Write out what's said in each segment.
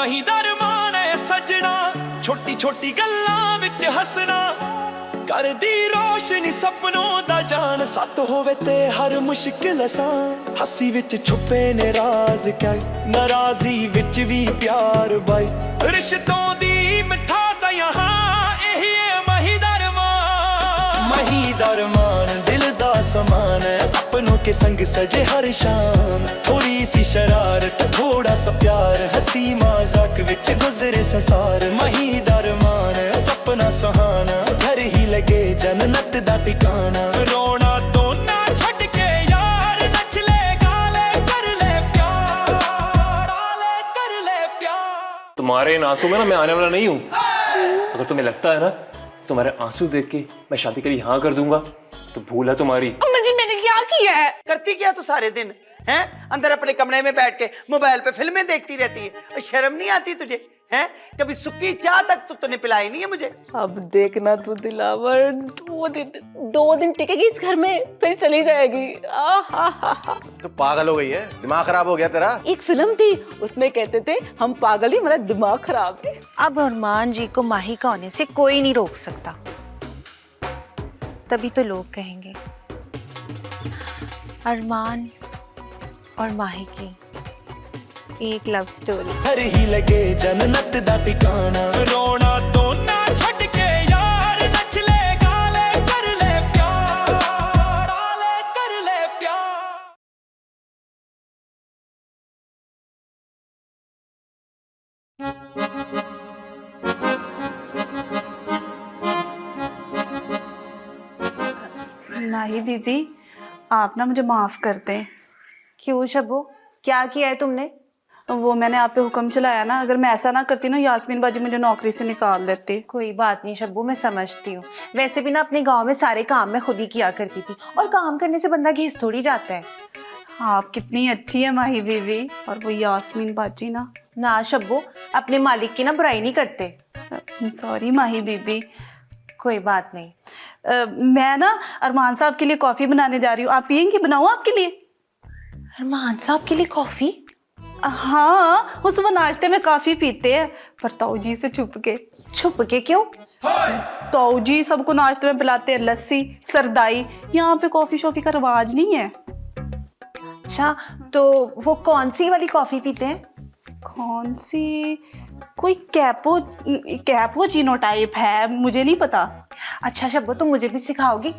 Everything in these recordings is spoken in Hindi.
ਮਹੀ ਦਰਮਾਨ ਐ ਸਜਣਾ ਛੋਟੀ ਛੋਟੀ ਗੱਲਾਂ ਵਿੱਚ ਹੱਸਣਾ करदी रोशनी सपनों दा जान सत होवे ते हर मुश्किल आसान हसी विच छुपे ने राज क्या नाराजी विच भी प्यार बाई रिश्तों दी मिठास यहाँ यही है मही दरमान दिल दा समान है अपनों के संग सजे हर शाम थोड़ी सी शरारत थोड़ा सा प्यार हंसी मजाक विच गुजरे संसार मही दरमान सपना सुहाना घर ही लगे जन्नत दा ठिकाना रोना तो ना छड़ के यार नच ले गाले कर ले प्यार तुम्हारे इन आंसू में ना मैं आने वाला नहीं हूँ। अगर तुम्हें लगता है ना तुम्हारे आंसू देख के मैं शादी के लिए हाँ कर दूंगा तो भूल है तुम्हारी। अम्मा जी मैंने क्या किया है? करती क्या तू सारे दिन हैं अंदर अपने कमरे में बैठ के मोबाइल पे फिल्में देखती रहती है, शर्म नहीं आती तुझे हैं? कभी सुक्की चाय तक तो तूने पिलाई नहीं है मुझे। अब देखना तू दिलावर, 2 दिन टिकेगी इस घर में फिर चली जाएगी। तो पागल हो गई है, दिमाग खराब हो गया तेरा। एक फिल्म थी उसमें कहते थे हम पागल ही हमारा दिमाग खराब है। अब अरमान जी को माही का होने से कोई नहीं रोक सकता, तभी तो लोग कहेंगे अरमान और माही की एक लव स्टोरी। घर ही लगे जन्नत दा ठिकाना रोना तो ना छड़ के यार नच ले गाले कर ले प्यार माही बीबी आप ना मुझे माफ कर दें। क्यों शबो, क्या किया है तुमने? वो मैंने आप पे हुक्म चलाया ना, अगर मैं ऐसा ना करती ना यास्मीन बाजी मुझे नौकरी से निकाल देती। कोई बात नहीं शब्बू, मैं समझती हूँ। वैसे भी ना अपने गांव में सारे काम मैं खुद ही किया करती थी और काम करने से बंदा घिस थोड़ी जाता है। आप कितनी अच्छी है माही बीबी, और वो यास्मीन बाजी ना शब्बू, अपने मालिक की ना बुराई नहीं करते। सॉरी माही बीबी। कोई बात नहीं। मैं ना अरमान साहब के लिए कॉफी बनाने जा रही हूँ, आप पियेंगी? बनाऊँ आपके लिए? अरमान साहब के लिए कॉफी? हाँ, वो सुबह नाश्ते में काफी पीते हैं, पर ताऊ जी से छुप के। छुप के क्यों? ताऊ जी सबको नाश्ते में पिलाते हैं लस्सी सरदाई, यहाँ पे कॉफी शॉफी का रिवाज नहीं है। अच्छा, तो वो कौन सी वाली कॉफी पीते हैं? कौन सी? कोई कैपोचिनो टाइप है, मुझे नहीं पता। अच्छा शब्बो, तुम मुझे भी सिखाओगी?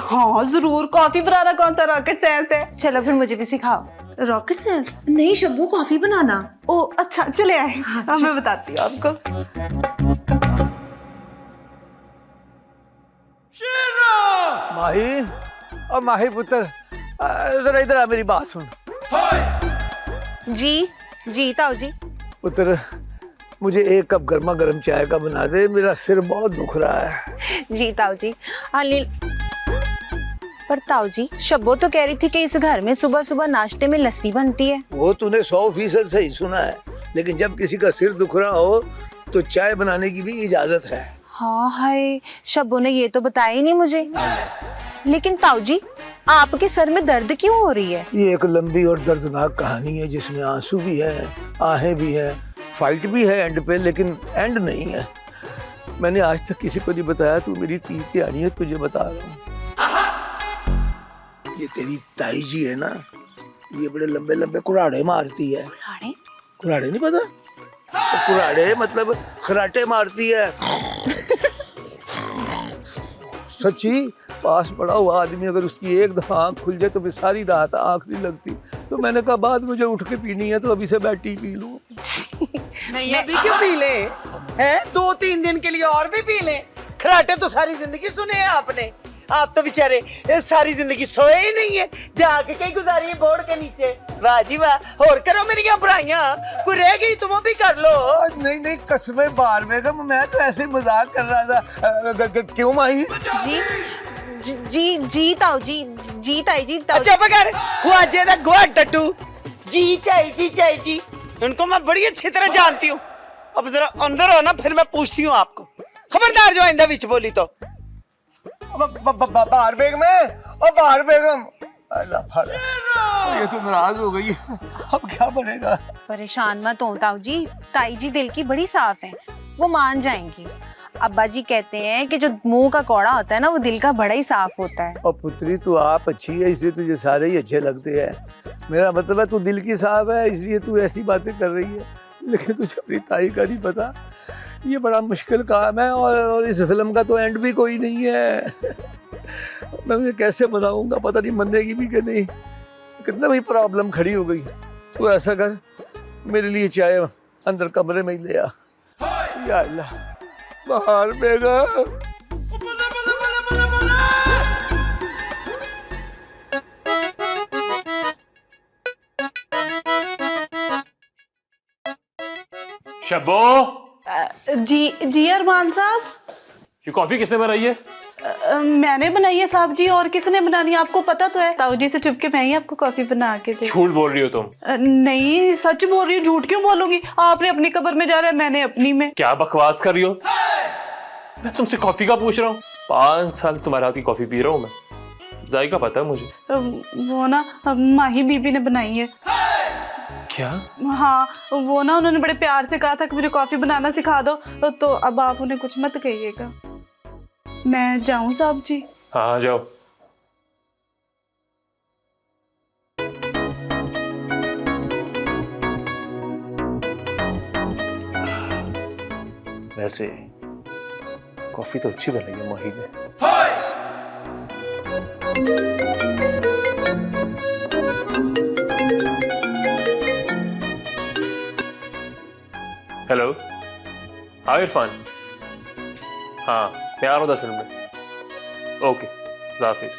हाँ जरूर, कॉफी बनाना कौन सा रॉकेट साइंस है? चलो फिर मुझे भी सिखाओ। रॉकेट साइंस नहीं शब्बू, कॉफी बनाना। ओ अच्छा, चले आए। हाँ, मैं बताती हूँ आपको। माही और माही पुत्र, जरा इधर आ, मेरी बात सुन। जी जी ताऊ जी। पुत्र, मुझे 1 कप गर्मा गर्म चाय का बना दे, मेरा सिर बहुत दुख रहा है। जी ताऊ जी। अनिल, पर ताऊ जी शब्बो तो कह रही थी कि इस घर में सुबह सुबह नाश्ते में लस्सी बनती है। वो तूने 100% सही सुना है, लेकिन जब किसी का सिर दुख रहा हो तो चाय बनाने की भी इजाजत है। हाँ हाय, शब्बो ने ये तो बताया ही नहीं मुझे। लेकिन ताऊ जी, आपके सर में दर्द क्यों हो रही है? ये एक लंबी और दर्दनाक कहानी है जिसमें आंसू भी है, आहें भी है, फाइट भी है एंड पे, लेकिन एंड नहीं है। मैंने आज तक किसी को नहीं बताया, तू मेरी तीर की आनी है, तुझे बता रहा हूँ। ये तेरी ताई जी है ना, ये बड़े लंबे लंबे कुराड़े मारती है। कुराड़े? कुराड़े नहीं पता? तो कुराड़े मतलब खराटे मारती है। सच्ची, पास पड़ा हुआ आदमी अगर उसकी एक दफा आंख खुल जाए तो फिर सारी रात आंख नहीं लगती। तो मैंने कहा बाद मुझे उठ के पीनी है तो अभी से बैठी पी लूं। नहीं अभी क्यों पी ले हैं? 2-3 दिन के लिए और भी पी ले। खराटे तो सारी जिंदगी सुने हैं आपने। आप तो बेचारे सारी जिंदगी सोए ही नहीं है, जाके कहीं गुजारी है बोर्ड के नीचे। वाह जी वाह, और करो मेरी क्या बुराइयां, कोई रह गई तुम भी कर लो। नहीं नहीं, कसमें बार बेगम, मैं तो ऐसे मजाक कर रहा था। क्यों माही? जी ताऊ जी, जी ताई जी। अच्छा पकड़, ख्वाजे दा गोहा टट्टू। जी जी, उनको मैं बड़ी अच्छी तरह जानती हूँ। अब जरा अंदर हो ना, फिर मैं पूछती हूँ आपको। खबरदार जो आइंदा बीच बोली तो। बाहर बेगम है, और बाहर बेगम। ये तो नाराज हो गई है, अब क्या बनेगा? परेशान मत हो ताऊ जी, ताई जी दिल की बड़ी साफ हैं, वो मान जाएंगी। अब्बा जी कहते हैं कि जो मुंह का कौड़ा होता है ना, वो दिल का बड़ा ही साफ होता है। और पुत्री तू आप अच्छी है, इसलिए तुझे सारे ही अच्छे लगते हैं। मेरा मतलब है तू दिल की साफ है, इसलिए तू ऐसी बातें कर रही है। लेकिन तुझे अपनी ताई का नहीं पता, ये बड़ा मुश्किल काम है। और इस फिल्म का तो एंड भी कोई नहीं है। मैं उसे कैसे मनाऊंगा, पता नहीं मनेगी भी कि नहीं। कितना भी प्रॉब्लम खड़ी हो गई। तो ऐसा कर, मेरे लिए चाय अंदर कमरे में ही ले आ। या अल्लाह, बाहर बेगम। शब्बो, जी अरमान साहब। ये कॉफी किसने बनाई है? मैंने बनाई है साहब जी, और किसने बनानी है आपको पता तो है। ताऊ जी से चुपके मैं ही आपको कॉफी बना के दे। झूठ बोल रही हो तुम। नहीं, सच बोल रही हूँ, झूठ क्यों बोलूंगी? आपने अपनी कब्र में जा रहा है, मैंने अपनी में। क्या बकवास कर रही हो? मैं तुमसे कॉफी का पूछ रहा हूँ। 5 साल तुम्हारे हाथ की कॉफी पी रहा हूँ मैं, जायका पता है मुझे। वो ना माही बीबी ने बनाई है। क्या? हाँ, वो ना उन्होंने बड़े प्यार से कहा था कि मुझे कॉफी बनाना सिखा दो, तो अब आप उन्हें कुछ मत कहिएगा। मैं जाऊं साहब जी? हाँ जाओ। वैसे कॉफी तो अच्छी बनाई है माही ने। हेलो, हाँ इरफान। हाँ मैं आ रहा हूँ 10 मिनट में। ओके, खुदा हाफिज।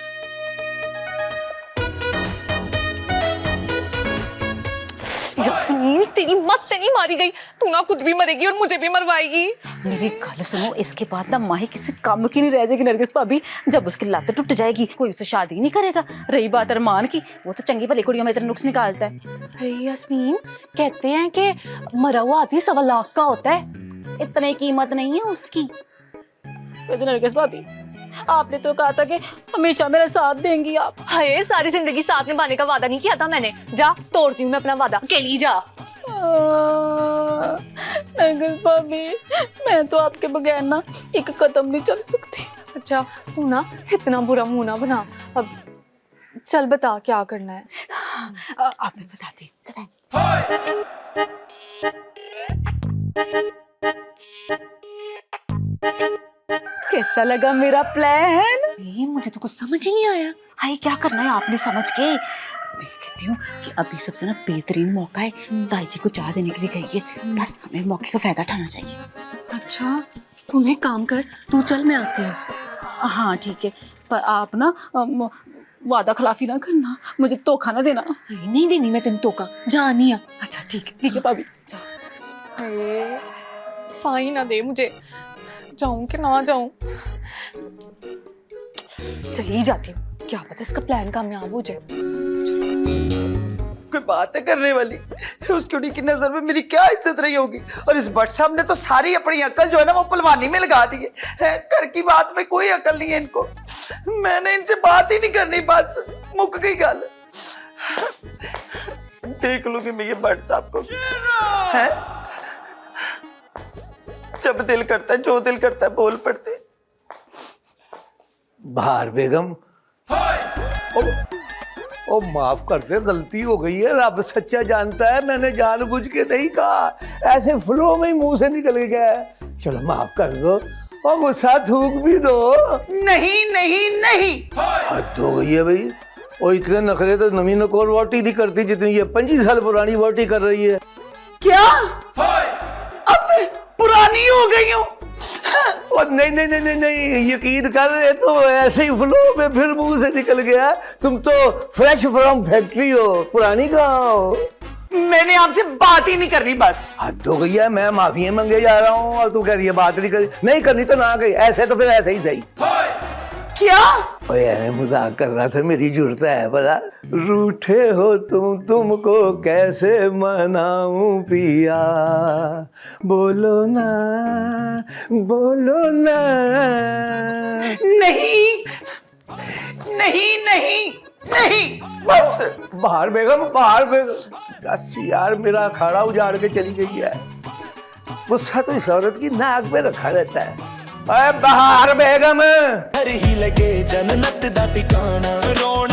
यास्मीन, तेरी मत से नहीं मारी गई, तू ना खुद भी मरेगी और मुझे भी मरवाएगी। मेरी गल सुनो, इसके बाद ना माही किसी काम की नहीं रह जाएगी नरगिस भाभी। जब उसकी लत टूट जाएगी कोई उससे शादी नहीं करेगा। रही बात अरमान की, वो तो चंगी भली कुड़ियों में इतना नुक्स निकालता है। अरे यास्मीन, कहते हैं कि मरा हुआ आदमी 1.25 लाख का होता है। इतनी कीमत नहीं है उसकी। वैसे नरगिस भाभी, आपने तो कहा था कि हमेशा मेरा साथ देंगी आप। हाय, सारी जिंदगी साथ निभाने का वादा नहीं किया था मैंने। जा, तोड़ती हूँ मैं अपना वादा। अकेली जा। नरगिस भाभी, मैं तो आपके बगैर ना एक कदम नहीं चल सकती। अच्छा, तू ना इतना बुरा मुंह ना बना। अब चल बता क्या करना है। आप मैं बताती। कैसा लगा मेरा प्लान? ये मुझे तो कुछ समझ ही नहीं आया। हाय, क्या करना है आपने समझ के? मैं कहती हूँ कि अभी सबसे ना बेहतरीन मौका है। ताई जी को चाय देने के लिए कहिए, बस हमें मौके का फायदा उठाना चाहिए। अच्छा, तू एक काम कर, तू चल मैं आती हूँ। हाँ ठीक है, पर आप ना वादा खिलाफी ना करना, मुझे धोखा ना देना। नहीं देनी मैं तेन धोखा, जा नहीं आ। अच्छा ठीक है भाभी। साई ना दे मुझे, जाऊं कि ना जाऊं। चली जाती हूँ, क्या पता इसका प्लान कामयाब हो जाए। कोई बात है करने वाली, उस कुड़ी की नजर में मेरी क्या इज्जत रही होगी। और इस भट्ट साहब ने तो सारी अपनी अकल जो है ना वो पलवानी में लगा दी है। घर की बात में कोई अकल नहीं है इनको। मैंने इनसे बात ही नहीं करनी, बस मुक गई गल। देख लूंगी मैं ये भट्ट साहब को है। जब दिल करता है, जो दिल करता है बोल पड़ते। बाहर बेगम, ओ माफ कर दे, गलती हो गई है। रब सच्चा जानता है, मैंने जानबूझ के नहीं कहा, ऐसे फ्लो में ही मुंह से निकल गया। चलो माफ कर दो और गुस्सा थूक भी दो। नहीं नहीं नहीं, हद हो गई है भाई। और इतने नखरे तो नवी नकोर वोटी नहीं करती जितनी ये 25 साल पुरानी वोटी कर रही है। क्या अब मैं पुरानी हो गई हूँ? और नहीं नहीं नहीं नहीं नहीं, यकीन कर, ये तो ऐसे ही फ्लो में फिर मुंह से निकल गया। तुम तो फ्रेश फ्रॉम फैक्ट्री हो, पुरानी कहाँ हो। मैंने आपसे बात ही नहीं करनी, बस। हद हो गई है, मैं माफी मांगे जा रहा हूँ और तू कह रही है बात नहीं करनी तो ना गई। ऐसे तो फिर ऐसे ही सही। क्या? ओए मजाक कर रहा था, मेरी जुड़ता है भला। रूठे हो तुमको कैसे मनाऊं पिया, बोलो ना बोलो ना। नहीं नहीं नहीं नहीं बस बाहर बेगम, बाहर बेगम। बस यार, मेरा अखाड़ा उजाड़ के चली गई है। गुस्सा तो इस औरत की नाक में रखा रहता है। अरे बाहर बेगम। घर ही लगे जन्नत दा ठिकाना रोण